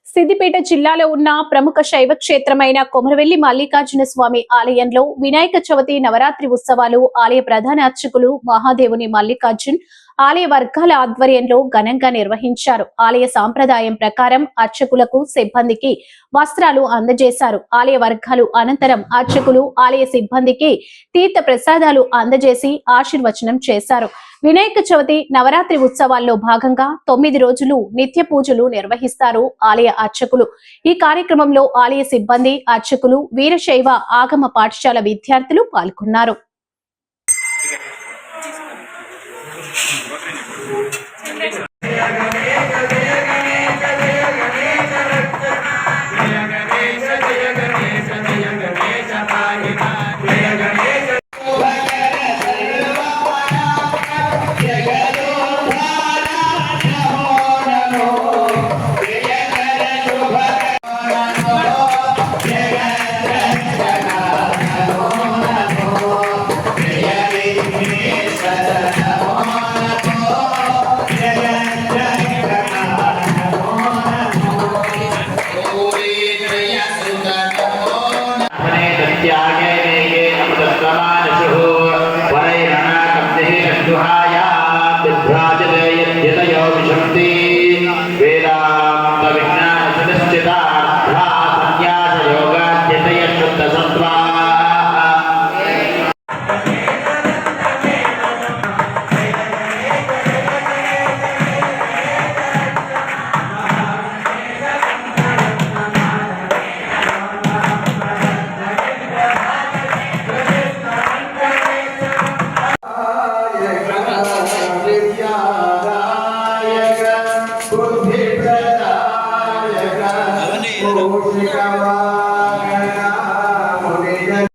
సిద్దిపేట జిల్లాలో ఉన్న ప్రముఖ శైవ క్షేత్రమైన కొమరవెల్లి మల్లికార్జున స్వామి ఆలయంలో వినాయక చవితి నవరాత్రి ఉత్సవాలు ఆలయ ప్రధాన అర్చకులు మహాదేవుని మల్లికార్జున్ ఆలయ వర్గాల ఆధ్వర్యంలో ఘనంగా నిర్వహించారు. ఆలయ సాంప్రదాయం ప్రకారం అర్చకులకు సిబ్బందికి వస్త్రాలు అందజేశారు. ఆలయ వర్గాలు అనంతరం అర్చకులు ఆలయ సిబ్బందికి తీర్థ ప్రసాదాలు అందజేసి ఆశీర్వచనం చేశారు. వినాయక చవితి నవరాత్రి ఉత్సవాల్లో భాగంగా 9 రోజులు నిత్య పూజలు నిర్వహిస్తారు ఆలయ అర్చకులు. ఈ కార్యక్రమంలో ఆలయ సిబ్బంది, అర్చకులు, వీరశైవ ఆగమ పాఠశాల విద్యార్థులు పాల్గొన్నారు. Música